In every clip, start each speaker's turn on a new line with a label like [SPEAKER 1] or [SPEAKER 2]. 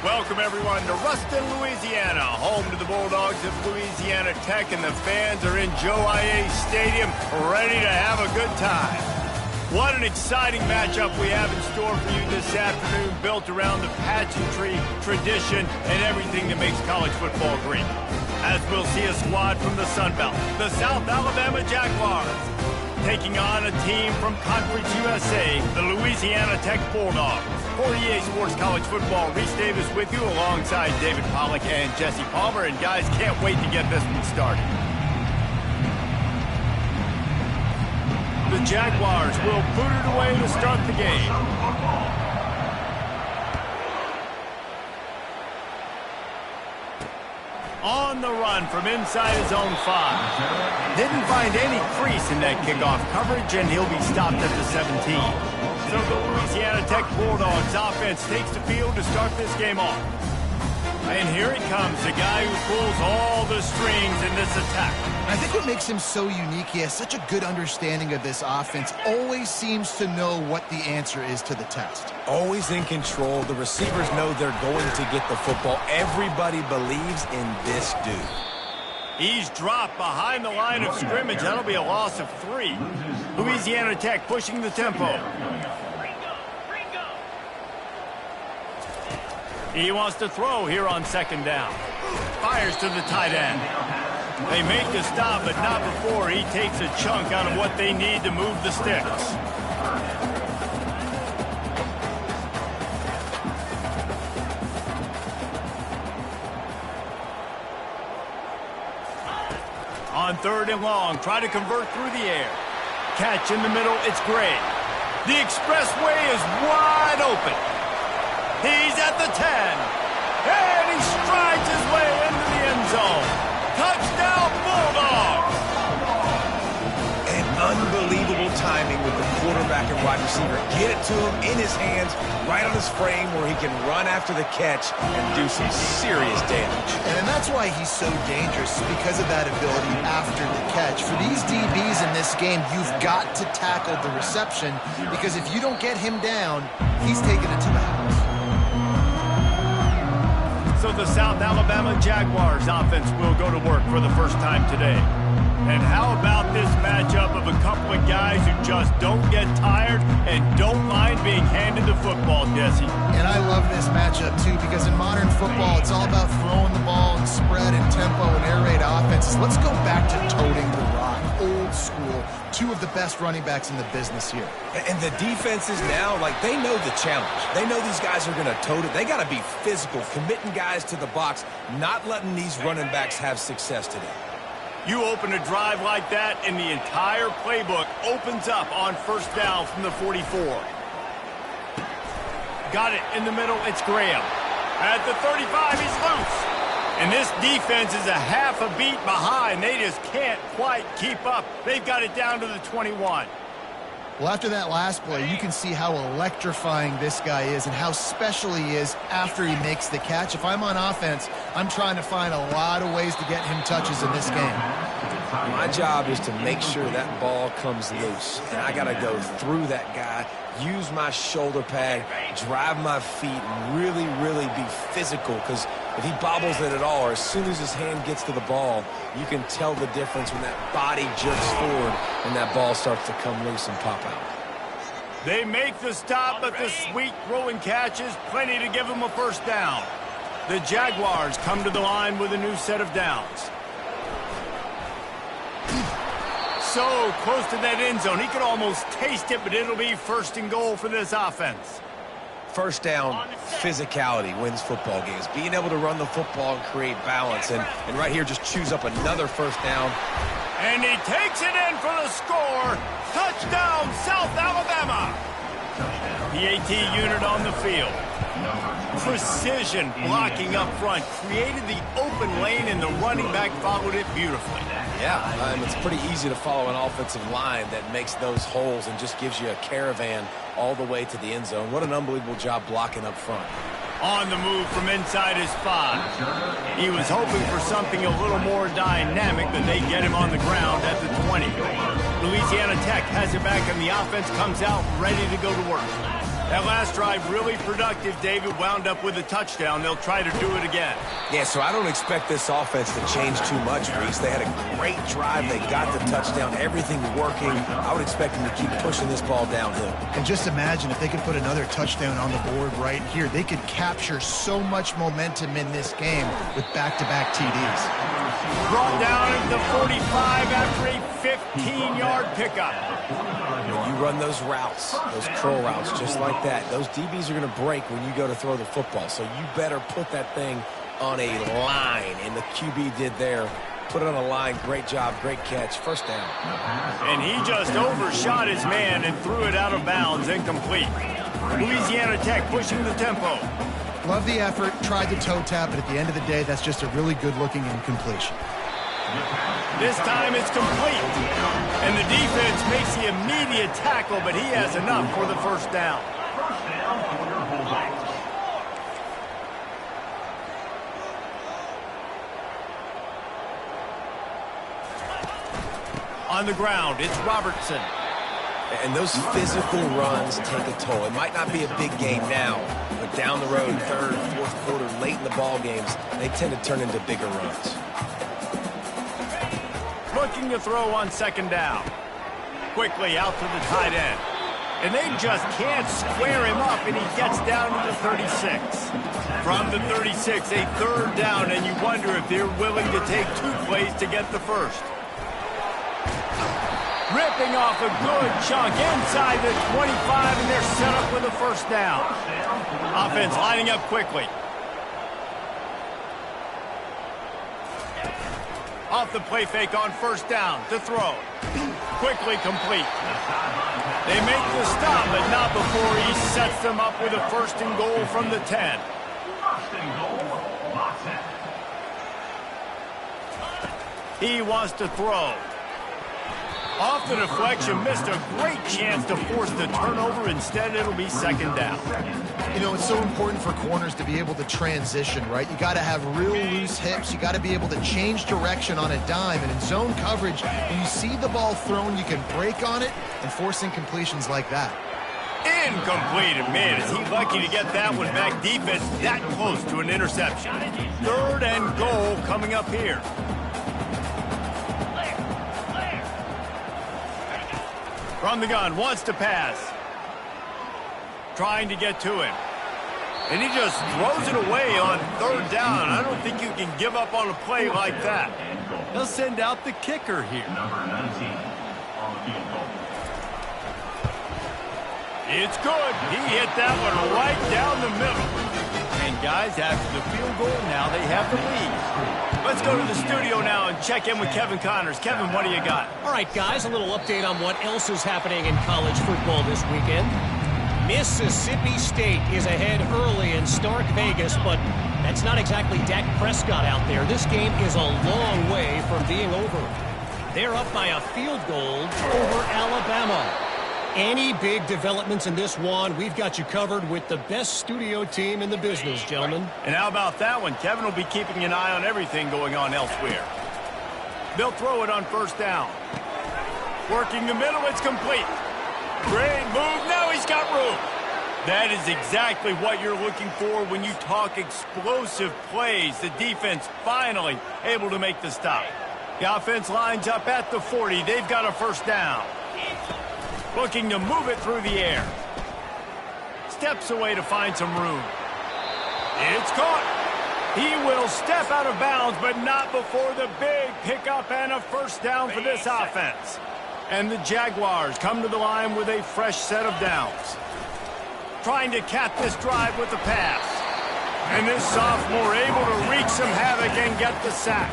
[SPEAKER 1] Welcome, everyone, to Ruston, Louisiana, home to the Bulldogs of Louisiana Tech, and the fans are in Joe I.A. Stadium ready to have a good time. What an exciting matchup we have in store for you this afternoon, built around the pageantry, tradition, and everything that makes college football great. As we'll see a squad from the Sun Belt, the South Alabama Jaguars, taking on a team from Conference USA, the Louisiana Tech Bulldogs. For EA Sports College Football, Reese Davis with you alongside David Pollack and Jesse Palmer. And guys, can't wait to get this one started. The Jaguars will boot it away to start the game. On the run from inside his own 5. Didn't find any crease in that kickoff coverage, and he'll be stopped at the 17. So the Louisiana Tech Bulldogs offense takes the field to start this game off. And here he comes, the guy who pulls all the strings in this attack.
[SPEAKER 2] I think what makes him so unique, he has such a good understanding of this offense, always seems to know what the answer is to the test.
[SPEAKER 3] Always in control. The receivers know they're going to get the football. Everybody believes in this dude.
[SPEAKER 1] He's dropped behind the line of scrimmage. That'll be a loss of 3. Louisiana Tech pushing the tempo. He wants to throw here on second down. Fires to the tight end. They make the stop, but not before he takes a chunk out of what they need to move the sticks. On 3rd and long, try to convert through the air. Catch in the middle, it's Gray. The expressway is wide open. He's at the 10. And he strides his way into the end zone. Touchdown, Bulldogs!
[SPEAKER 3] And unbelievable timing with the quarterback and wide receiver. Get it to him in his hands, right on his frame where he can run after the catch and do some serious damage.
[SPEAKER 2] And that's why he's so dangerous, because of that ability after the catch. For these DBs in this game, you've got to tackle the reception, because if you don't get him down, he's taking it to the house.
[SPEAKER 1] So the South Alabama Jaguars offense will go to work for the first time today. And how about this matchup of a couple of guys who just don't get tired and don't mind being handed the football, Jesse?
[SPEAKER 2] And I love this matchup, too, because in modern football, it's all about throwing the ball and spread and tempo and air raid offenses. Let's go back to toting the rock, old school. 2 of the best running backs in the business here.
[SPEAKER 3] And the defenses now, like, they know the challenge. They know these guys are going to tote it. They got to be physical, committing guys to the box, not letting these running backs have success today.
[SPEAKER 1] You open a drive like that, and the entire playbook opens up on 1st down from the 44. Got it in the middle, it's Graham. At the 35, he's loose. And this defense is a half a beat behind. They just can't quite keep up. They've got it down to the 21.
[SPEAKER 2] Well, after that last play, you can see how electrifying this guy is and how special he is after he makes the catch. If I'm on offense, I'm trying to find a lot of ways to get him touches in this game.
[SPEAKER 3] My job is to make sure that ball comes loose. And I got to go through that guy, use my shoulder pad, drive my feet, and really, really be physical. Because if he bobbles it at all, or as soon as his hand gets to the ball, you can tell the difference when that body jerks forward and that ball starts to come loose and pop out.
[SPEAKER 1] They make the stop, but the sweet throwing catch is plenty to give them a 1st down. The Jaguars come to the line with a new set of downs. So close to that end zone. He could almost taste it, but it'll be 1st and goal for this offense.
[SPEAKER 3] 1st down, physicality wins football games. Being able to run the football and create balance. And right here, just choose up another 1st down.
[SPEAKER 1] And he takes it in for the score. Touchdown, South Alabama. The AT unit on the field. Precision blocking up front. Created the open lane, and the running back followed it beautifully.
[SPEAKER 3] Yeah, it's pretty easy to follow an offensive line that makes those holes and just gives you a caravan all the way to the end zone. What an unbelievable job blocking up front.
[SPEAKER 1] On the move from inside his 5. He was hoping for something a little more dynamic, but they get him on the ground at the 20. Louisiana Tech has it back, and the offense comes out ready to go to work. That last drive really productive. David wound up with a touchdown. They'll try to do it again.
[SPEAKER 3] Yeah, so I don't expect this offense to change too much, Reese. They had a great drive. They got the touchdown. Everything working. I would expect them to keep pushing this ball downhill.
[SPEAKER 2] And just imagine if they could put another touchdown on the board right here. They could capture so much momentum in this game with back-to-back TDs.
[SPEAKER 1] Brought down at the 45 after a 15-yard pickup.
[SPEAKER 3] When you run those routes, those curl routes, just like that, those DBs are going to break when you go to throw the football. So you better put that thing on a line, and the QB did there. Put it on a line. Great job, great catch. First down.
[SPEAKER 1] And he just overshot his man and threw it out of bounds, incomplete. Louisiana Tech pushing the tempo.
[SPEAKER 2] Love the effort, tried to toe tap, but at the end of the day, that's just a really good-looking incompletion.
[SPEAKER 1] This time it's complete. And the defense makes the immediate tackle, but he has enough for the first down. On the ground, it's Robertson.
[SPEAKER 3] And those physical runs take a toll. It might not be a big game now, but down the road, third, fourth quarter, late in the ball games, they tend to turn into bigger runs.
[SPEAKER 1] Looking to throw on second down. Quickly out to the tight end. And they just can't square him up, and he gets down to the 36. From the 36, a third down, and you wonder if they're willing to take 2 plays to get the first. Ripping off a good chunk inside the 25, and they're set up with a first down. Offense lining up quickly. Off the play fake on first down to throw. Quickly complete. They make the stop, but not before he sets them up with a first and goal from the 10. He wants to throw. Off the deflection, missed a great chance to force the turnover. Instead, it'll be second down.
[SPEAKER 2] You know, it's so important for corners to be able to transition, right? You got to have real loose hips. You got to be able to change direction on a dime. And in zone coverage, when you see the ball thrown, you can break on it and force incompletions like that.
[SPEAKER 1] Incomplete. And man, is he lucky to get that one back. Defense that close to an interception. Third and goal coming up here. From the gun, wants to pass. Trying to get to him. And he just throws it away on third down. I don't think you can give up on a play like that. They'll send out the kicker here.
[SPEAKER 4] Number 19 on the field goal.
[SPEAKER 1] It's good. He hit that one right down the middle. And guys, after the field goal, now they have the lead. Let's go to the studio now and check in with Kevin Connors. Kevin, what do you got?
[SPEAKER 5] All right, guys, a little update on what else is happening in college football this weekend. Mississippi State is ahead early in Stark Vegas, but that's not exactly Dak Prescott out there. This game is a long way from being over. They're up by a field goal over Alabama. Any big developments in this one, we've got you covered with the best studio team in the business, gentlemen.
[SPEAKER 1] And how about that one? Kevin will be keeping an eye on everything going on elsewhere. They'll throw it on first down. Working the middle, it's complete. Great move, now he's got room. That is exactly what you're looking for when you talk explosive plays. The defense finally able to make the stop. The offense lines up at the 40. They've got a first down. Looking to move it through the air. Steps away to find some room. It's caught. He will step out of bounds, but not before the big pickup and a first down for this offense. And the Jaguars come to the line with a fresh set of downs. Trying to cap this drive with the pass. And this sophomore able to wreak some havoc and get the sack.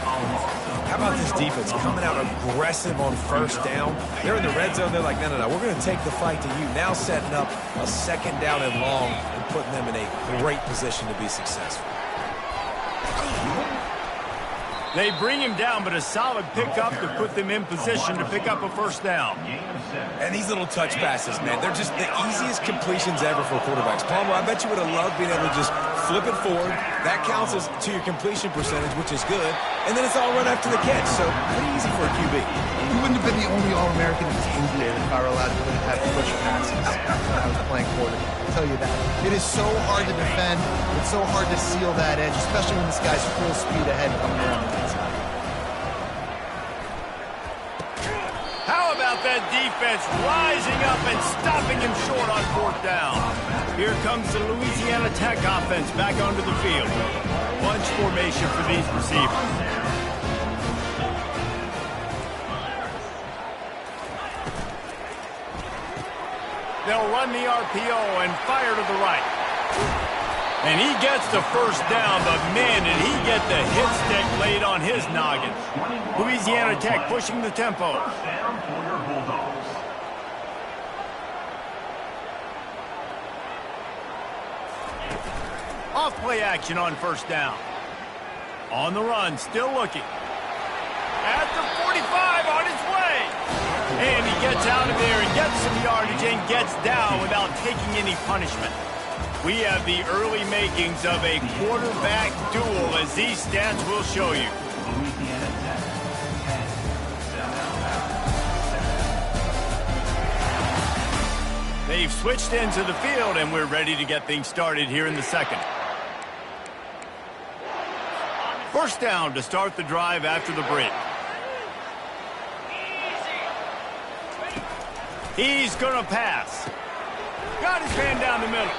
[SPEAKER 3] How about this defense coming out aggressive on first down? They're in the red zone. They're like, no, we're going to take the fight to you. Now setting up a second down and long and putting them in a great position to be successful.
[SPEAKER 1] They bring him down, but a solid pickup to put them in position to pick up a first down.
[SPEAKER 3] And these little touch passes, man, they're just the easiest completions ever for quarterbacks. Palmer, I bet you would have loved being able to just flip it forward. That counts as to your completion percentage, which is good. And then it's all run after the catch, so pretty easy for a QB.
[SPEAKER 2] He wouldn't have been the only All-American in 10 years if I were allowed to have push passes when I was playing quarterback. I'll tell you that. It is so hard to defend. It's so hard to seal that edge, especially when this guy's full speed ahead coming around the inside.
[SPEAKER 1] How about that defense rising up and stopping him short on 4th down? Here comes the Louisiana Tech offense back onto the field. Bunch formation for these receivers. They'll run the RPO and fire to the right. And he gets the 1st down, but man, did he get the hit stick laid on his noggin. Louisiana Tech pushing the tempo.
[SPEAKER 4] Down for your Bulldogs.
[SPEAKER 1] Off play action on 1st down. On the run, still looking. At the 45, on his way. And he gets out of there and gets some yardage and gets down without taking any punishment. We have the early makings of a quarterback duel, as these stats will show you.
[SPEAKER 4] Louisiana Tech. 10.
[SPEAKER 1] They've switched into the field, and we're ready to get things started here in the 2nd. 1st down to start the drive after the break. He's going to pass. Got his man down the middle.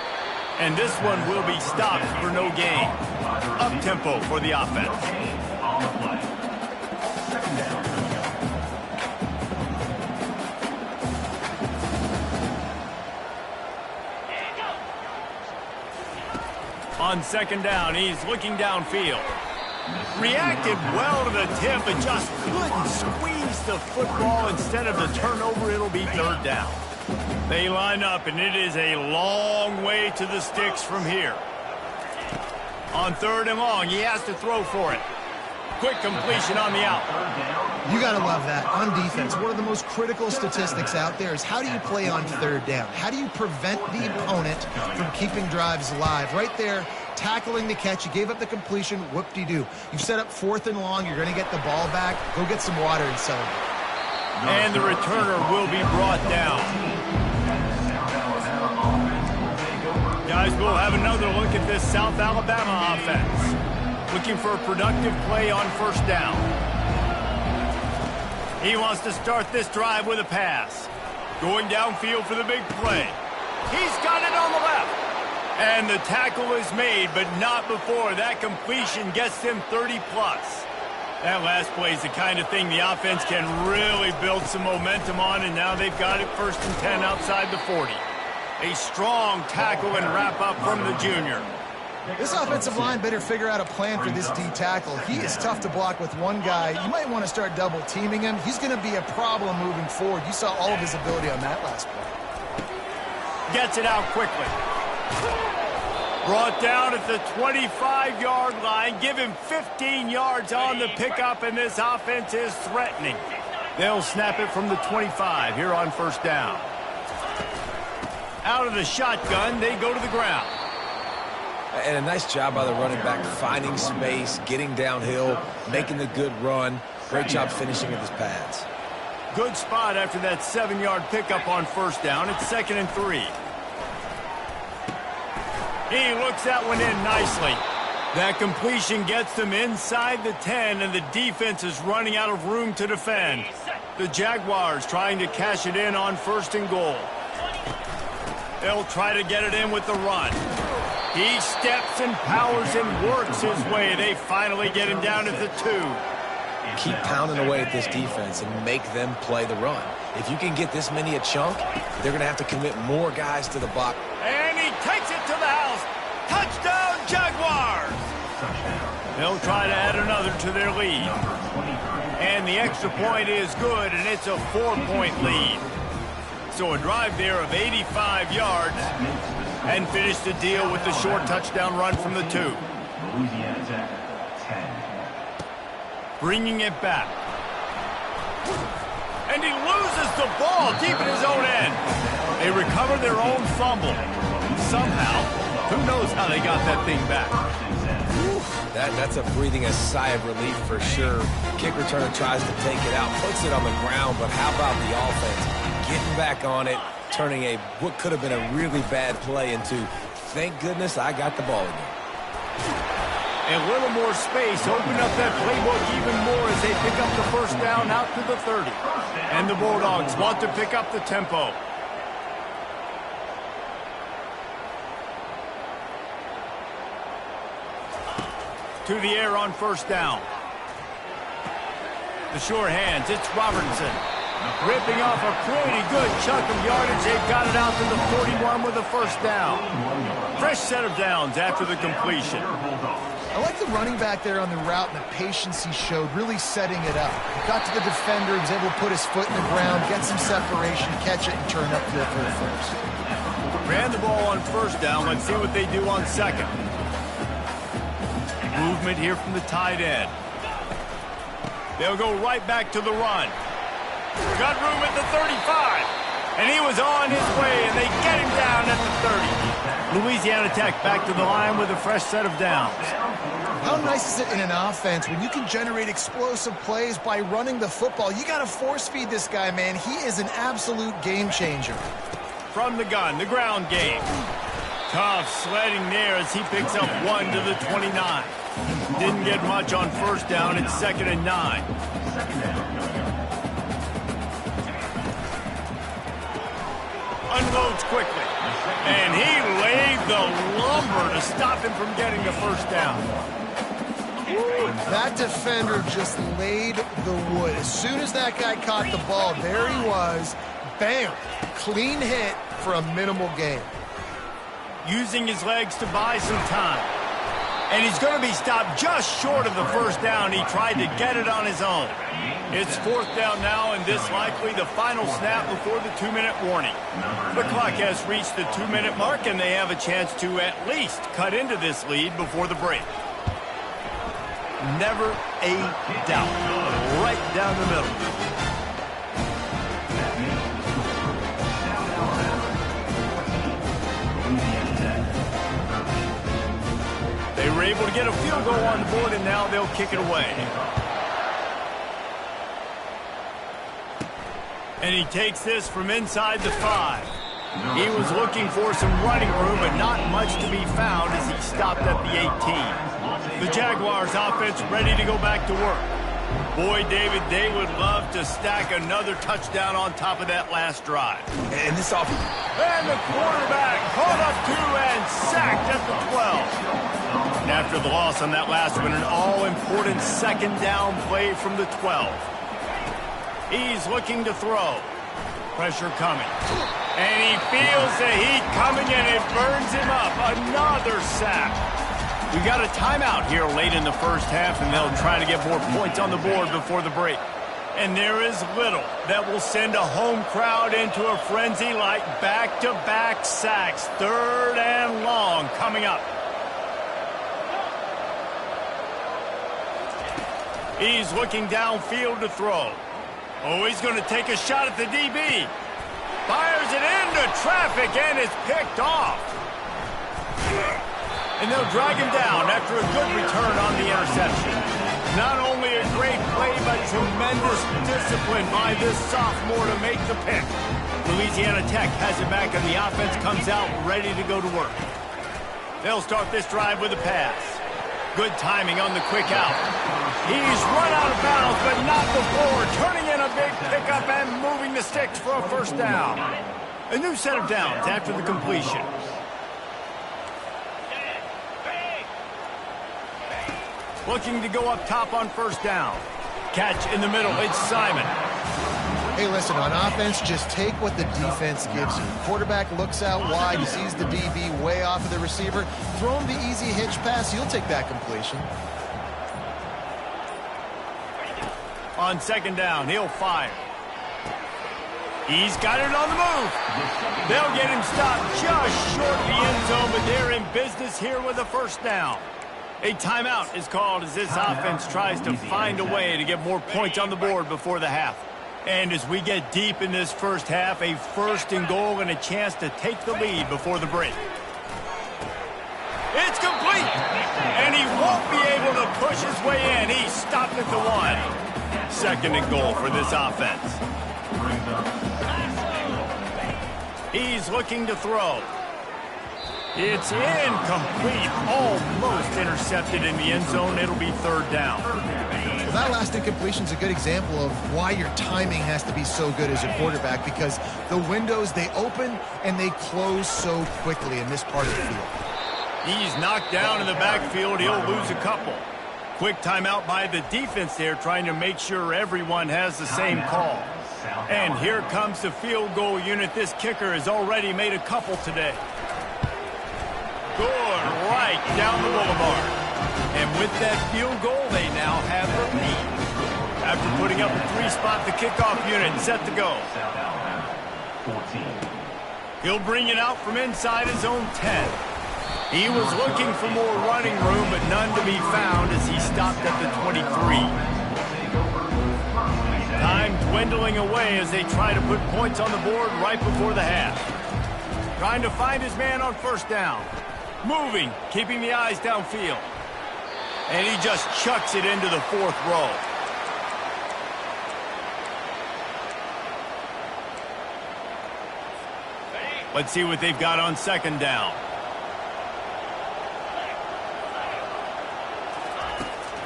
[SPEAKER 1] And this one will be stopped for no gain. Up-tempo for the offense.
[SPEAKER 4] On the play. 2nd down.
[SPEAKER 1] On 2nd down, he's looking downfield. Reacted well to the tip, but just couldn't squeeze the football. Instead of the turnover, it'll be 3rd down. They line up, and it is a long way to the sticks from here. On 3rd and long, he has to throw for it. Quick completion on the out.
[SPEAKER 2] You got to love that. On defense, one of the most critical statistics out there is how do you play on 3rd down? How do you prevent the opponent from keeping drives alive? Right there, tackling the catch. You gave up the completion. Whoop-de-doo. You've set up 4th and long. You're going to get the ball back. Go get some water and celebrate.
[SPEAKER 1] And the returner will be brought down. Guys, we'll have another look at this South Alabama offense. Looking for a productive play on 1st down. He wants to start this drive with a pass. Going downfield for the big play. He's got it on the left. And the tackle is made, but not before that completion gets them 30-plus. That last play is the kind of thing the offense can really build some momentum on, and now they've got it 1st and 10 outside the 40. A strong tackle and wrap-up from the junior.
[SPEAKER 2] This offensive line better figure out a plan for this D tackle. He is tough to block with one guy. You might want to start double-teaming him. He's going to be a problem moving forward. You saw all of his ability on that last play.
[SPEAKER 1] Gets it out quickly. Brought down at the 25-yard line. Give him 15 yards on the pickup, and this offense is threatening. They'll snap it from the 25 here on 1st down. Out of the shotgun, they go to the ground.
[SPEAKER 3] And a nice job by the running back, finding space, getting downhill, making the good run. Great job finishing with his pads.
[SPEAKER 1] Good spot after that 7-yard pickup on 1st down. It's 2nd and 3. He looks that one in nicely. That completion gets them inside the 10, and the defense is running out of room to defend. The Jaguars trying to cash it in on 1st and goal. They'll try to get it in with the run. He steps and powers and works his way. They finally get him down at the 2.
[SPEAKER 3] Keep pounding away at this defense and make them play the run. If you can get this many a chunk, they're going to have to commit more guys to the box.
[SPEAKER 1] And he takes it to the house. Touchdown, Jaguars! They'll try to add another to their lead. And the extra point is good, and it's a 4-point lead. So a drive there of 85 yards, and finish the deal with the short touchdown run from the 2.
[SPEAKER 4] Louisiana Tech, 10.
[SPEAKER 1] Bringing it back. And he loses the ball deep in his own end. They recover their own fumble. Somehow, Who knows how they got that thing back?
[SPEAKER 3] That's a breathing a sigh of relief for sure. Kick returner tries to take it out, puts it on the ground, but how about the offense? Getting back on it, turning what could have been a really bad play into, thank goodness I got the ball again.
[SPEAKER 1] A little more space, open up that playbook even more as they pick up the first down out to the 30. And the Bulldogs want to pick up the tempo. To the air on first down. The sure hands, it's Robertson. Ripping off a pretty good chunk of yardage. They've got it out to the 41 with a first down. Fresh set of downs after the completion.
[SPEAKER 2] I like the running back there on the route and the patience he showed, really setting it up. He got to the defender, he was able to put his foot in the ground, get some separation, catch it, and turn upfield for the first.
[SPEAKER 1] Ran the ball on first down. Let's see what they do on second. Movement here from the tight end. They'll go right back to the run. Got room at the 35. And he was on his way, and they get him down at the 30. Louisiana Tech back to the line with a fresh set of downs.
[SPEAKER 2] How nice is it in an offense when you can generate explosive plays by running the football? You got to force feed this guy, man. He is an absolute game changer.
[SPEAKER 1] From the gun, the ground game. Tough sledding there as he picks up 1 to the 29. Didn't get much on first down. It's 2nd and 9. Unloads quickly. And he laid the lumber to stop him from getting the first down.
[SPEAKER 2] That defender just laid the wood. As soon as that guy caught the ball, there he was. Bam! Clean hit for a minimal gain.
[SPEAKER 1] Using his legs to buy some time. And he's going to be stopped just short of the first down. He tried to get it on his own. It's 4th down now, and this likely the final snap before the 2-minute warning. The clock has reached the 2-minute mark, and they have a chance to at least cut into this lead before the break. Never a doubt. Right down the middle. They were able to get a field goal on the board, and now they'll kick it away. And he takes this from inside the 5. He was looking for some running room, but not much to be found as he stopped at the 18. The Jaguars offense ready to go back to work. Boy, David, they would love to stack another touchdown on top of that last drive.
[SPEAKER 3] And this offense.
[SPEAKER 1] And the quarterback caught up to and sacked at the 12. And after the loss on that last one, an all-important 2nd down play from the 12. He's looking to throw. Pressure coming. And he feels the heat coming, and it burns him up. Another sack. We got a timeout here late in the first half, and they'll try to get more points on the board before the break. And there is little that will send a home crowd into a frenzy like back-to-back sacks. 3rd and long coming up. He's looking downfield to throw. Oh, he's going to take a shot at the DB. Fires it into traffic, and it's picked off. And they'll drag him down after a good return on the interception. Not only a great play, but tremendous discipline by this sophomore to make the pick. Louisiana Tech has it back, and the offense comes out ready to go to work. They'll start this drive with a pass. Good timing on the quick out. He's run out of bounds, but not before. Turning in a big pickup and moving the sticks for a first down. A new set of downs after the completion. Looking to go up top on first down. Catch in the middle. It's Simon.
[SPEAKER 2] Hey, listen, on offense, just take what the defense gives you. Quarterback looks out wide, sees the DB way off of the receiver. Throw him the easy hitch pass. You'll take that completion.
[SPEAKER 1] On 2nd down, he'll fire. He's got it on the move. They'll get him stopped just short of the end zone, but they're in business here with a first down. A timeout is called as this offense tries to find a way to get more points on the board before the half. And as we get deep in this first half, a 1st and goal and a chance to take the lead before the break. complete. And he won't be able to push his way in. He's stopped at the 1. Second and goal for this offense. He's looking to throw. It's incomplete. Almost intercepted in the end zone. It'll be third down.
[SPEAKER 2] Well, that last incompletion is a good example of why your timing has to be so good as a quarterback, because the windows, they open and they close so quickly in this part of the field.
[SPEAKER 1] He's knocked down in the backfield. He'll lose a couple. Quick timeout by the defense there, trying to make sure everyone has the same call. And here comes the field goal unit. This kicker has already made a couple today. Good, right down the boulevard. And with that field goal, they now have the lead. After putting up a 3-spot, the kickoff unit set to go. He'll bring it out from inside his own 10. He was looking for more running room, but none to be found as he stopped at the 23. Time dwindling away as they try to put points on the board right before the half. Trying to find his man on first down. Moving, keeping the eyes downfield. And he just chucks it into the 4th row. Let's see what they've got on second down.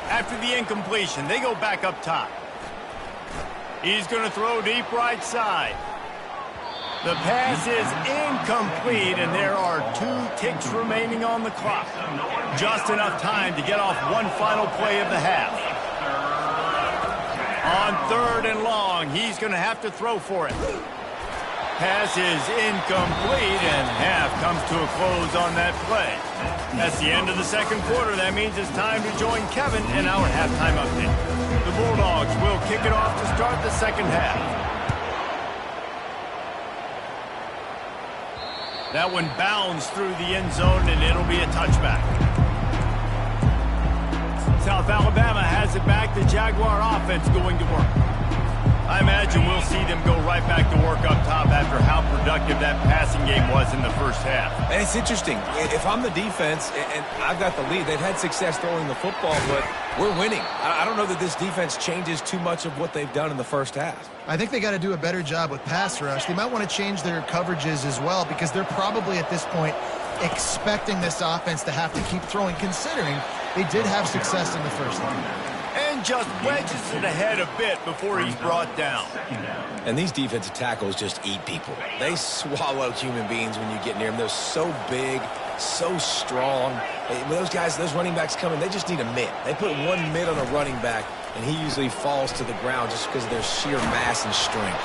[SPEAKER 1] After the incompletion, they go back up top. He's going to throw deep right side. The pass is incomplete, and there are 2 ticks remaining on the clock. Just enough time to get off one final play of the half. On third and long, he's going to have to throw for it. Pass is incomplete, and half comes to a close on that play. That's the end of the second quarter. That means it's time to join Kevin in our halftime update. The Bulldogs will kick it off to start the second half. That one bounds through the end zone, and it'll be a touchback. South Alabama has it back. The Jaguar offense going to work. I imagine we'll see them go right back to work up top after how productive that passing game was in the first half.
[SPEAKER 3] And it's interesting. If I'm the defense and I've got the lead, they've had success throwing the football, but we're winning. I don't know that this defense changes too much of what they've done in the first half.
[SPEAKER 2] I think they got to do a better job with pass rush. They might want to change their coverages as well, because they're probably at this point expecting this offense to have to keep throwing, considering they did have success in the first half.
[SPEAKER 1] And just wedges it ahead a bit before he's brought down.
[SPEAKER 3] And these defensive tackles just eat people. They swallow human beings when you get near them. They're so big, so strong. When those guys, those running backs come in, they just need a mid. They put one mid on a running back, and he usually falls to the ground just because of their sheer mass and strength.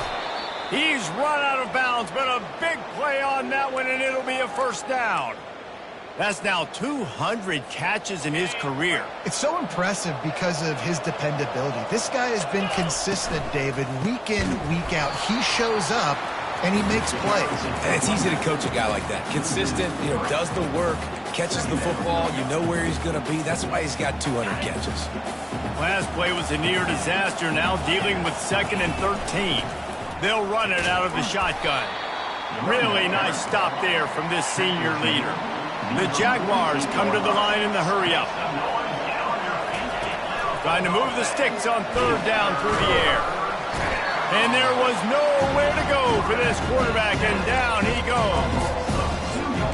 [SPEAKER 1] He's run out of bounds, but a big play on that one, and it'll be a first down. That's now 200 catches in his career.
[SPEAKER 2] It's so impressive because of his dependability. This guy has been consistent, David, week in, week out. He shows up, and he makes plays.
[SPEAKER 3] And it's easy to coach a guy like that. Consistent, does the work, catches the football, you know where he's going to be. That's why he's got 200 catches.
[SPEAKER 1] Last play was a near disaster, now dealing with 2nd and 13. They'll run it out of the shotgun. Really nice stop there from this senior leader. The Jaguars come to the line in the hurry-up. Trying to move the sticks on third down through the air. And there was nowhere to go for this quarterback, and down he goes.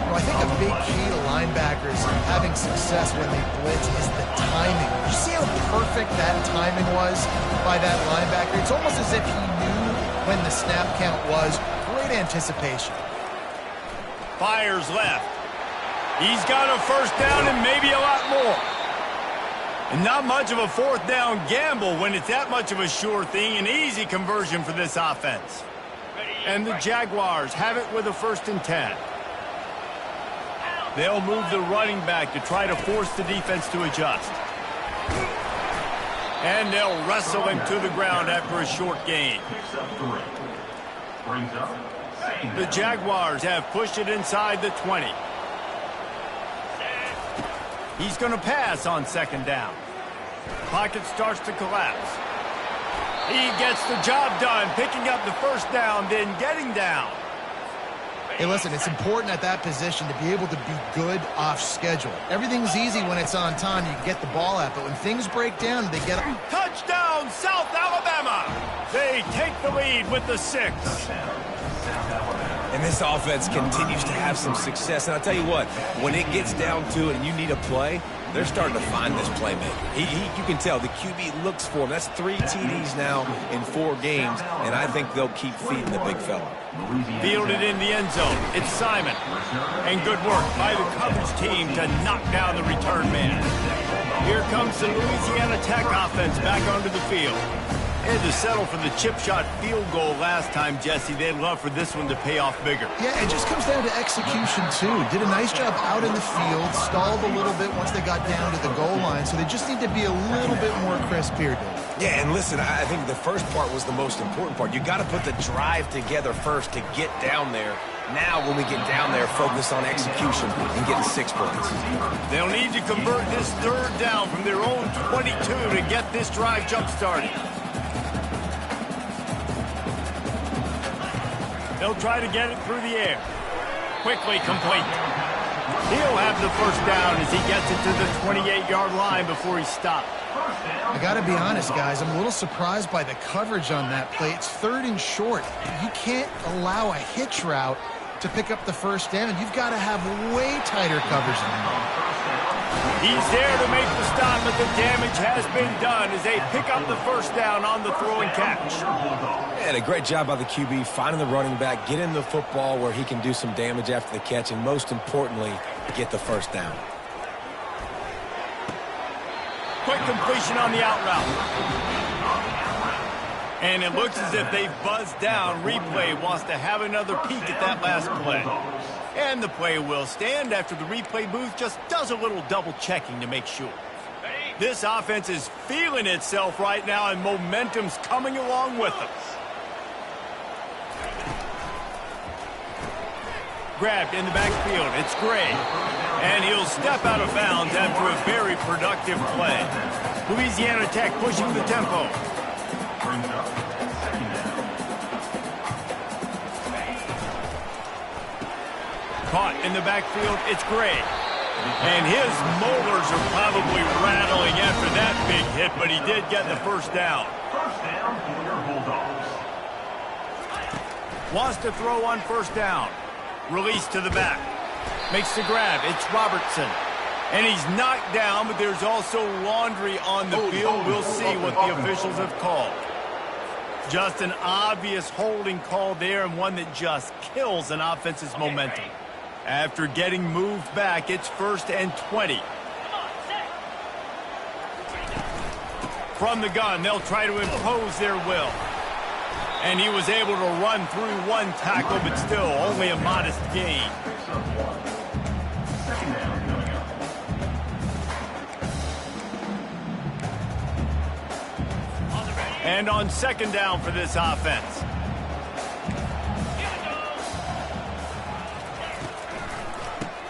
[SPEAKER 2] Well, I think a big key to linebackers having success when they blitz is the timing. Did you see how perfect that timing was by that linebacker? It's almost as if he knew when the snap count was. Great anticipation.
[SPEAKER 1] Fires left. He's got a first down and maybe a lot more. And not much of a fourth down gamble when it's that much of a sure thing. An easy conversion for this offense. And the Jaguars have it with a 1st and 10. They'll move the running back to try to force the defense to adjust. And they'll wrestle him to the ground after a short gain. The Jaguars have pushed it inside the 20. He's going to pass on 2nd down. Pocket starts to collapse. He gets the job done, picking up the first down, then getting down.
[SPEAKER 2] Hey, listen, it's important at that position to be able to be good off schedule. Everything's easy when it's on time. You can get the ball out, but when things break down, they get...
[SPEAKER 1] Touchdown, South Alabama! They take the lead with the 6.
[SPEAKER 3] And this offense continues to have some success. And I'll tell you what, when it gets down to it and you need a play, they're starting to find this playmaker. You can tell the QB looks for him. That's 3 TDs now in 4 games, and I think they'll keep feeding the big fella.
[SPEAKER 1] Fielded in the end zone. It's Simon. And good work by the coverage team to knock down the return man. Here comes the Louisiana Tech offense back onto the field. They had to settle for the chip shot field goal last time, Jesse. They'd love for this one to pay off bigger.
[SPEAKER 2] Yeah, it just comes down to execution, too. Did a nice job out in the field, stalled a little bit once they got down to the goal line, so they just need to be a little bit more crisp here, Dave.
[SPEAKER 3] Yeah, and listen, I think the first part was the most important part. You got to put the drive together first to get down there. Now, when we get down there, focus on execution and getting 6 points.
[SPEAKER 1] They'll need to convert this 3rd down from their own 22 to get this drive jump-started. They'll try to get it through the air. Quickly complete. He'll have the first down as he gets it to the 28-yard line before he stopped.
[SPEAKER 2] I got to be honest, guys. I'm a little surprised by the coverage on that play. It's 3rd and short. You can't allow a hitch route to pick up the first down. You've got to have way tighter coverage than that.
[SPEAKER 1] He's there to make the stop, but the damage has been done as they pick up the first down on the throw and catch.
[SPEAKER 3] And a great job by the QB finding the running back, getting the football where he can do some damage after the catch, and most importantly, get the first down.
[SPEAKER 1] Quick completion on the out route. And it looks as if they've buzzed down. Replay wants to have another peek at that last play. And the play will stand after the replay booth just does a little double checking to make sure. This offense is feeling itself right now, and momentum's coming along with them. Grabbed in the backfield. It's Gray. And he'll step out of bounds after a very productive play. Louisiana Tech pushing the tempo. Caught in the backfield, it's Gray. And his molars are probably rattling after that big hit, but he did get the first down.
[SPEAKER 4] First down for your Bulldogs.
[SPEAKER 1] Wants to throw on first down. Release to the back. Makes the grab, it's Robertson. And he's knocked down, but there's also laundry on the field. We'll see what the officials have called. Just an obvious holding call there, and one that just kills an offense's momentum. After getting moved back, it's 1st and 20. From the gun, they'll try to impose their will. And he was able to run through one tackle, but still only a modest gain.
[SPEAKER 4] Second down coming up.
[SPEAKER 1] And on 2nd down for this offense.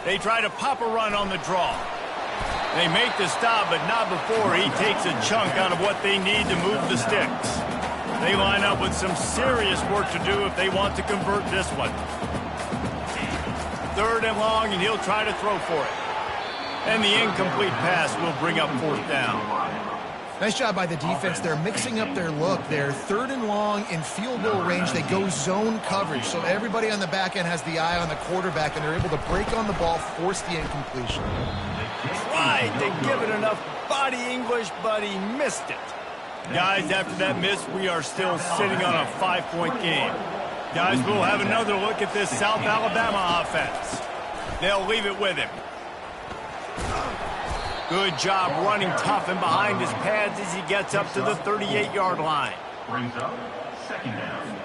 [SPEAKER 1] They try to pop a run on the draw. They make the stop, but not before he takes a chunk out of what they need to move the sticks. They line up with some serious work to do if they want to convert this one. 3rd and long, and he'll try to throw for it. And the incomplete pass will bring up 4th down.
[SPEAKER 2] Nice job by the defense. They're mixing up their look. They're 3rd and long in field goal range. They go zone coverage. So everybody on the back end has the eye on the quarterback, and they're able to break on the ball, force the incompletion.
[SPEAKER 1] Tried to give it enough body English, but he missed it. Guys, after that miss, we are still sitting on a 5-point game. Guys, we'll have another look at this South Alabama offense. They'll leave it with him. Good job running tough and behind his pads as he gets up to the 38-yard line.
[SPEAKER 4] Brings up 2nd down.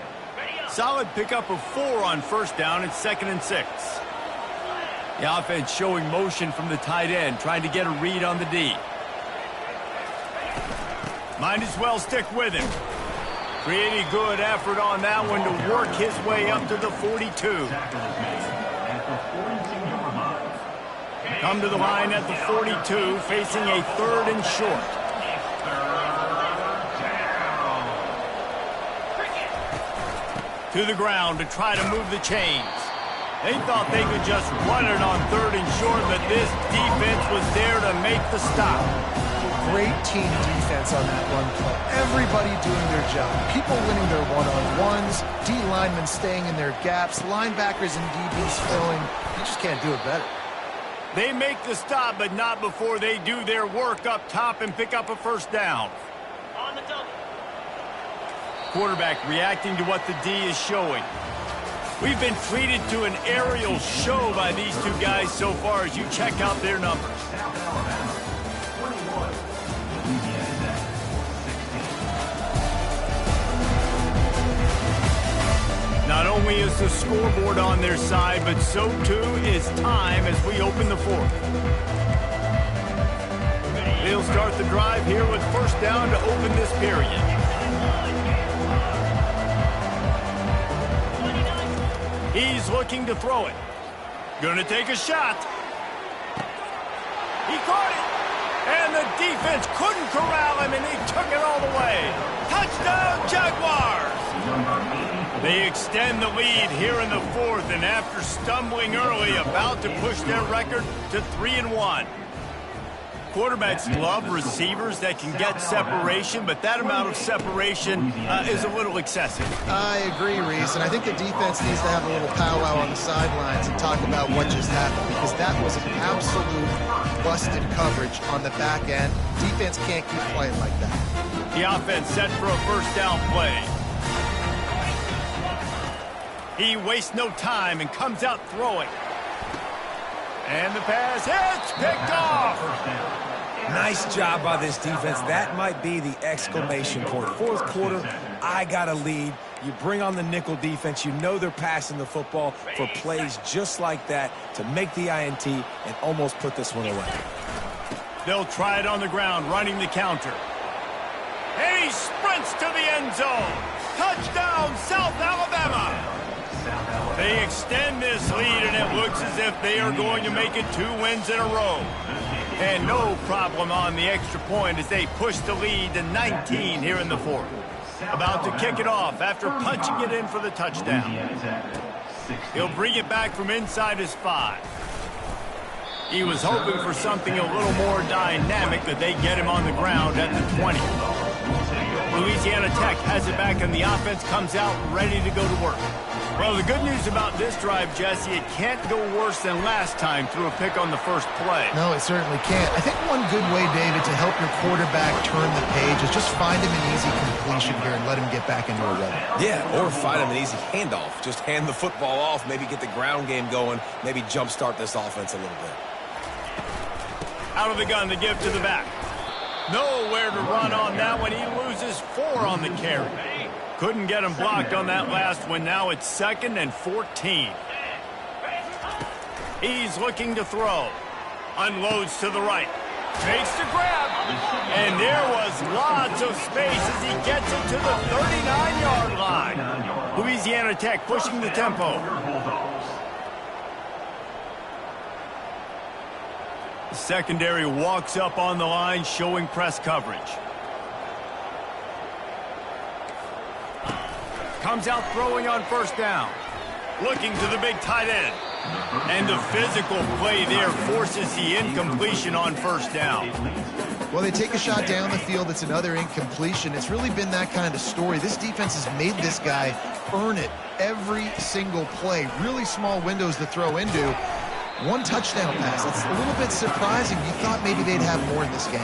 [SPEAKER 1] Solid pickup of 4 on 1st down and 2nd and 6. The offense showing motion from the tight end, trying to get a read on the D. Might as well stick with him. Pretty good effort on that one to work his way up to the 42.
[SPEAKER 4] Tackle is made at the 42-yard line.
[SPEAKER 1] Come to the line at the 42, facing a 3rd and short. To the ground to try to move the chains. They thought they could just run it on 3rd and short, but this defense was there to make the stop.
[SPEAKER 2] Great team defense on that run play. Everybody doing their job. People winning their one-on-ones, D linemen staying in their gaps, linebackers and DBs filling. You just can't do it better.
[SPEAKER 1] They make the stop, but not before they do their work up top and pick up a first down.
[SPEAKER 4] On the double.
[SPEAKER 1] Quarterback reacting to what the D is showing. We've been treated to an aerial show by these two guys so far as you check out their numbers.
[SPEAKER 4] South Alabama, 21. Louisiana Tech, 16.
[SPEAKER 1] Not only is the scoreboard on their side, but so too is time as we open the 4th. They'll start the drive here with first down to open this period. He's looking to throw it. Gonna take a shot. He caught it. And the defense couldn't corral him, and he took it all the way. Touchdown, Jaguars! They extend the lead here in the 4th, and after stumbling early, about to push their record to 3-1. Quarterbacks love receivers that can get separation, but that amount of separation is a little excessive.
[SPEAKER 2] I agree, Reese, and I think the defense needs to have a little powwow on the sidelines and talk about what just happened, because that was an absolute busted coverage on the back end. Defense can't keep playing like that.
[SPEAKER 1] The offense set for a first down play. He wastes no time and comes out throwing. And the pass hits, picked off.
[SPEAKER 3] Nice job by this defense. That might be the exclamation point. 4th quarter, I got a lead. You bring on the nickel defense. You know they're passing the football for plays just like that to make the INT and almost put this one away.
[SPEAKER 1] They'll try it on the ground, running the counter. And he sprints to the end zone. Touchdown, South Alabama. They extend this lead, and it looks as if they are going to make it 2 wins in a row. And no problem on the extra point as they push the lead to 19 here in the 4th. About to kick it off after punching it in for the touchdown. He'll bring it back from inside his 5. He was hoping for something a little more dynamic, but they get him on the ground at the 20. Louisiana Tech has it back, and the offense comes out ready to go to work. Well, the good news about this drive, Jesse, it can't go worse than last time through a pick on the first play.
[SPEAKER 2] No, it certainly can't. I think one good way, David, to help your quarterback turn the page is just find him an easy completion here and let him get back into a rhythm.
[SPEAKER 3] Yeah, or find him an easy handoff. Just hand the football off, maybe get the ground game going, maybe jumpstart this offense a little bit.
[SPEAKER 1] Out of the gun to give to the back. Nowhere to run on that one. He loses 4 on the carry. Couldn't get him blocked on that last one. Now it's 2nd and 14. He's looking to throw. Unloads to the right. Makes the grab. And there was lots of space as he gets it to the 39-yard line. Louisiana Tech pushing the tempo. The secondary walks up on the line, showing press coverage. Comes out throwing on first down. Looking to the big tight end. And the physical play there forces the incompletion on first down.
[SPEAKER 2] Well, they take a shot down the field. It's another incompletion. It's really been that kind of story. This defense has made this guy earn it every single play. Really small windows to throw into. 1 touchdown pass. That's a little bit surprising. You thought maybe they'd have more in this game.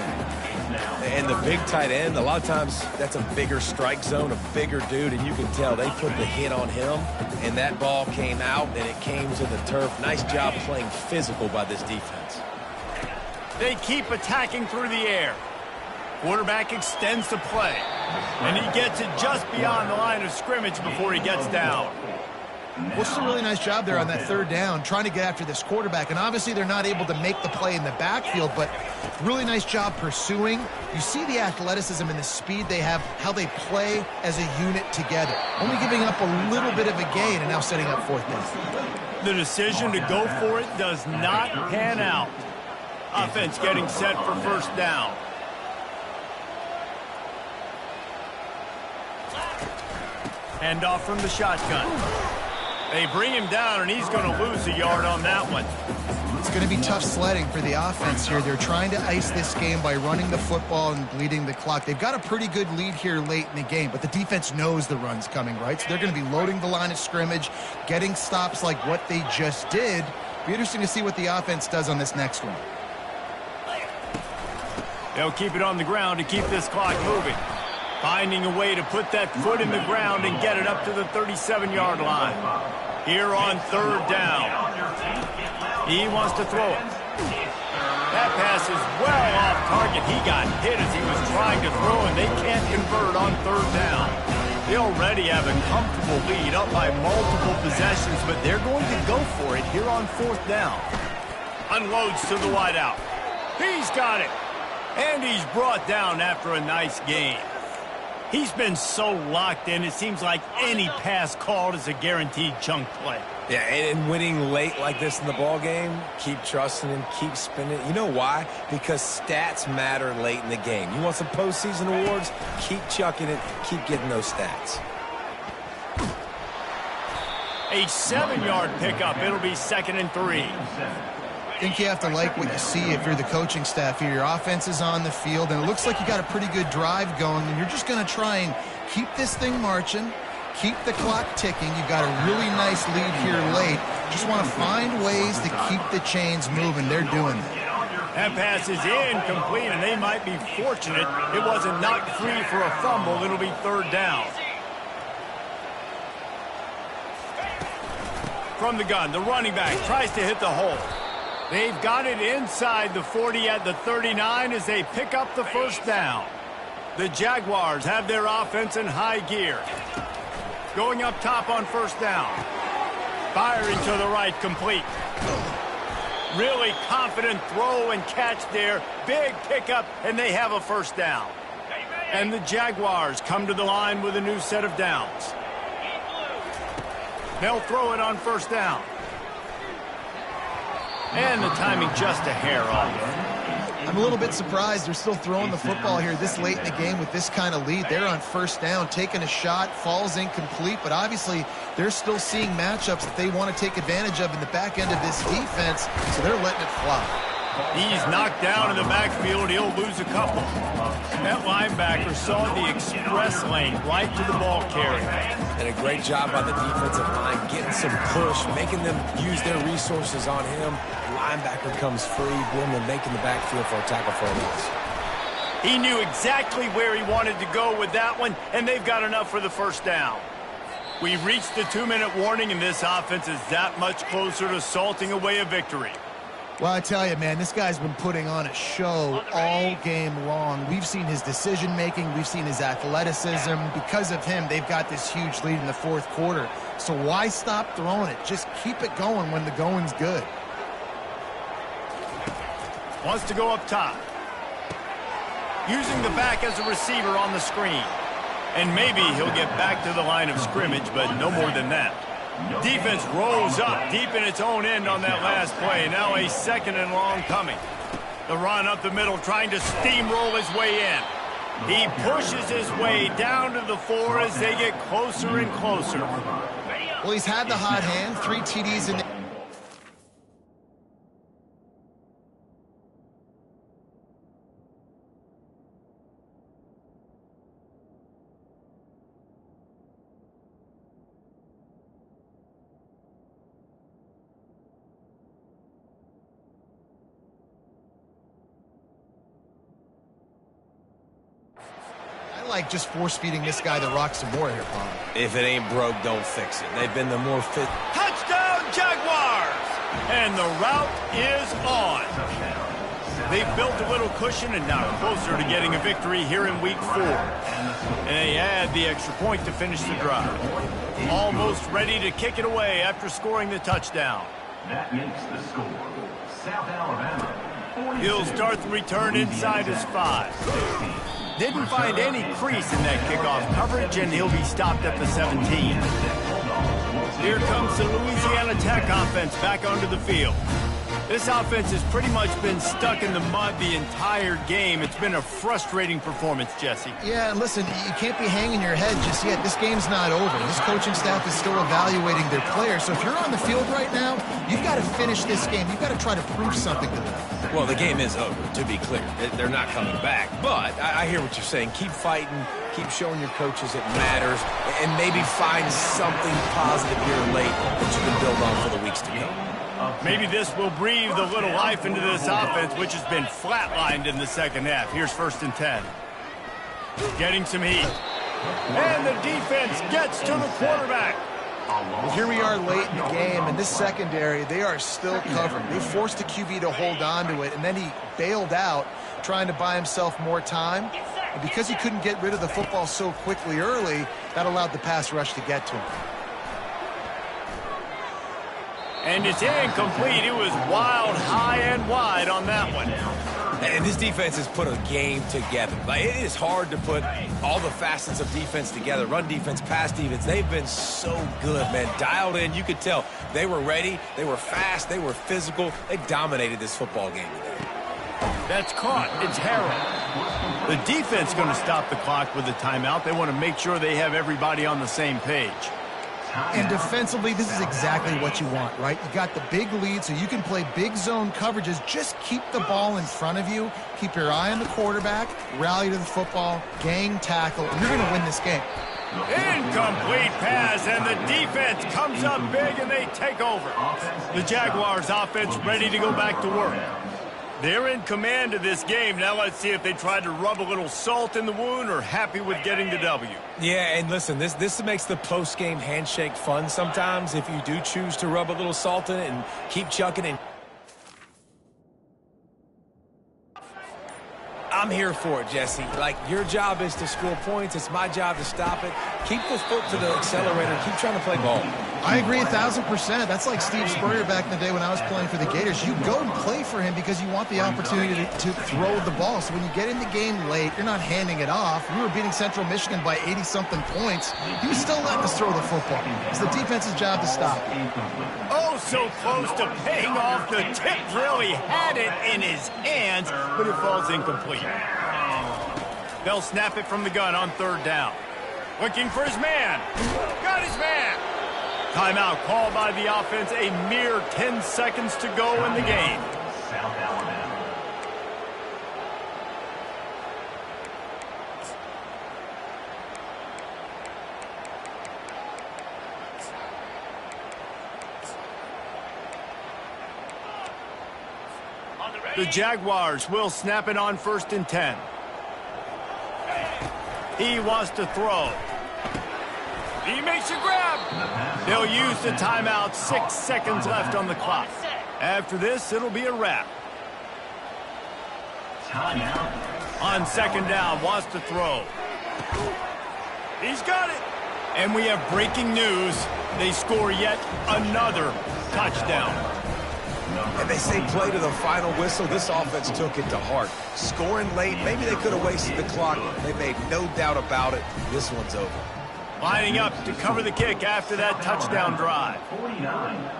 [SPEAKER 3] And the big tight end, a lot of times that's a bigger strike zone, a bigger dude, and you can tell they put the hit on him, and that ball came out, and it came to the turf. Nice job playing physical by this defense.
[SPEAKER 1] They keep attacking through the air. Quarterback extends the play, and he gets it just beyond the line of scrimmage before he gets down.
[SPEAKER 2] Well, just a really nice job there on that 3rd down, trying to get after this quarterback. And obviously they're not able to make the play in the backfield, but really nice job pursuing. You see the athleticism and the speed they have, how they play as a unit together. Only giving up a little bit of a gain and now setting up 4th down.
[SPEAKER 1] The decision to go for it does not pan out. Offense getting set for first down. Hand off from the shotgun. They bring him down, and he's going to lose a yard on that one.
[SPEAKER 2] It's going to be tough sledding for the offense here. They're trying to ice this game by running the football and bleeding the clock. They've got a pretty good lead here late in the game, but the defense knows the run's coming, right? So they're going to be loading the line of scrimmage, getting stops like what they just did. Be interesting to see what the offense does on this next one.
[SPEAKER 1] They'll keep it on the ground to keep this clock moving. Finding a way to put that foot in the ground and get it up to the 37-yard line. Here on third down. He wants to throw it. That pass is well off target. He got hit as he was trying to throw, and they can't convert on third down. They already have a comfortable lead up by multiple possessions, but they're going to go for it here on fourth down. Unloads to the wideout. He's got it. And he's brought down after a nice game. He's been so locked in, it seems like any pass called is a guaranteed chunk play.
[SPEAKER 3] Yeah, and winning late like this in the ball game, keep trusting him, keep spinning. You know why? Because stats matter late in the game. You want some postseason awards? Keep chucking it, keep getting those stats.
[SPEAKER 1] A 7-yard pickup. It'll be 2nd and 3.
[SPEAKER 2] I think you have to like what you see if you're the coaching staff here. Your offense is on the field, and it looks like you got a pretty good drive going, and you're just going to try and keep this thing marching, keep the clock ticking. You've got a really nice lead here late. Just want to find ways to keep the chains moving. They're doing it.
[SPEAKER 1] That pass is incomplete, and they might be fortunate it wasn't knocked free for a fumble. It'll be third down. From the gun, the running back tries to hit the hole. They've got it inside the 40 at the 39 as they pick up the first down. The Jaguars have their offense in high gear. Going up top on first down. Firing to the right, complete. Really confident throw and catch there. Big pickup, and they have a first down. And the Jaguars come to the line with a new set of downs. They'll throw it on first down. And the timing just a hair off.
[SPEAKER 2] I'm a little bit surprised they're still throwing the football here this late in the game with this kind of lead. They're on first down, taking a shot, falls incomplete, but obviously they're still seeing matchups that they want to take advantage of in the back end of this defense, so they're letting it fly.
[SPEAKER 1] He's knocked down in the backfield. He'll lose a couple. That linebacker saw the express lane right to the ball carrier.
[SPEAKER 3] And a great job by the defensive line, getting some push, making them use their resources on him. Linebacker comes free, boom, and making the backfield for a tackle for a loss.
[SPEAKER 1] He knew exactly where he wanted to go with that one, and they've got enough for the first down. We've reached the 2-minute warning, and this offense is that much closer to salting away a victory.
[SPEAKER 2] Well, I tell you, man, this guy's been putting on a show all game long. We've seen his decision-making. We've seen his athleticism. Because of him, they've got this huge lead in the fourth quarter. So why stop throwing it? Just keep it going when the going's good.
[SPEAKER 1] Wants to go up top. Using the back as a receiver on the screen. And maybe he'll get back to the line of scrimmage, but no more than that. Defense rolls up deep in its own end on that last play. Now a 2nd and long coming. The run up the middle, trying to steamroll his way in. He pushes his way down to the 4 as they get closer and closer.
[SPEAKER 2] Well, he's had the hot hand, 3 TDs in the... like just force-feeding this guy the rock some more here, Paul.
[SPEAKER 3] If it ain't broke, don't fix it. They've been the more fit.
[SPEAKER 1] Touchdown, Jaguars! And the route is on. They've built a little cushion and now closer to getting a victory here in Week 4. And they add the extra point to finish the drive. Almost ready to kick it away after scoring the touchdown.
[SPEAKER 4] That makes the score. South Alabama.
[SPEAKER 1] He'll start the return inside his 5. Didn't find any crease in that kickoff coverage, and he'll be stopped at the 17. Here comes the Louisiana Tech offense back onto the field. This offense has pretty much been stuck in the mud the entire game. It's been a frustrating performance, Jesse.
[SPEAKER 2] Yeah, and listen, you can't be hanging your head just yet. This game's not over. This coaching staff is still evaluating their players. So if you're on the field right now, you've got to finish this game. You've got to try to prove something to them.
[SPEAKER 3] Well, the game is over, to be clear. They're not coming back. But I hear what you're saying. Keep fighting. Keep showing your coaches it matters. And maybe find something positive here late that you can build on for the weeks to come.
[SPEAKER 1] Maybe this will breathe a little life into this offense, which has been flatlined in the second half. Here's 1st and 10. Getting some heat. And the defense gets to the quarterback.
[SPEAKER 2] Well, here we are late in the game, and this secondary, they are still covered. They forced the QB to hold on to it, and then he bailed out, trying to buy himself more time. And because he couldn't get rid of the football so quickly early, that allowed the pass rush to get to him.
[SPEAKER 1] And it's incomplete. It was wild, high and wide on that one.
[SPEAKER 3] And this defense has put a game together. Like, it is hard to put all the facets of defense together. Run defense, pass defense. They've been so good, man. Dialed in. You could tell they were ready. They were fast. They were physical. They dominated this football game today.
[SPEAKER 1] That's caught. It's Harrell. The defense going to stop the clock with a timeout. They want to make sure they have everybody on the same page.
[SPEAKER 2] And defensively, this is exactly what you want, right? You got the big lead, so you can play big zone coverages. Just keep the ball in front of you. Keep your eye on the quarterback. Rally to the football. Gang tackle. And you're going to win this game.
[SPEAKER 1] Incomplete pass, and the defense comes up big, and they take over. The Jaguars' offense ready to go back to work. They're in command of this game. Now let's see if they tried to rub a little salt in the wound or happy with getting the W.
[SPEAKER 3] Yeah, and listen, this makes the post-game handshake fun sometimes if you do choose to rub a little salt in it and keep chucking it. I'm here for it, Jesse. Like, your job is to score points. It's my job to stop it. Keep the foot to the accelerator. Keep trying to play ball.
[SPEAKER 2] I agree 1,000%. That's like Steve Spurrier back in the day when I was playing for the Gators. You go and play for him because you want the opportunity to throw the ball. So when you get in the game late, you're not handing it off. We were beating Central Michigan by 80-something points. He was still letting us throw the football. It's the defense's job to stop.
[SPEAKER 1] Oh, so close to paying off. The tip really had it in his hands, but it falls incomplete. They'll snap it from the gun on 3rd down. Looking for his man. Got his man. Timeout called by the offense. A mere 10 seconds to go in the game.
[SPEAKER 4] South Alabama.
[SPEAKER 1] The Jaguars will snap it on 1st and 10. He wants to throw. He makes a grab. They'll use the timeout. 6 seconds left on the clock. After this, it'll be a wrap. On 2nd down, wants to throw. He's got it. And we have breaking news. They score yet another touchdown.
[SPEAKER 3] And they say play to the final whistle. This offense took it to heart. Scoring late, maybe they could have wasted the clock. They made no doubt about it. This one's over.
[SPEAKER 1] Lining up to cover the kick after that touchdown drive.
[SPEAKER 4] 49,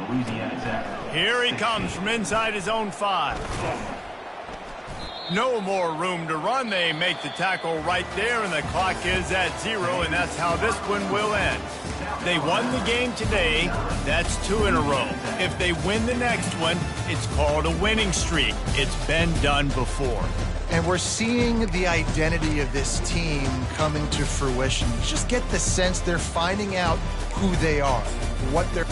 [SPEAKER 4] Louisiana Tech.
[SPEAKER 1] Here he comes from inside his own 5. No more room to run. They make the tackle right there, and the clock is at 0, and that's how this one will end. They won the game today. That's 2 in a row. If they win the next one, it's called a winning streak. It's been done before.
[SPEAKER 2] And we're seeing the identity of this team coming to fruition. You just get the sense they're finding out who they are, what they're...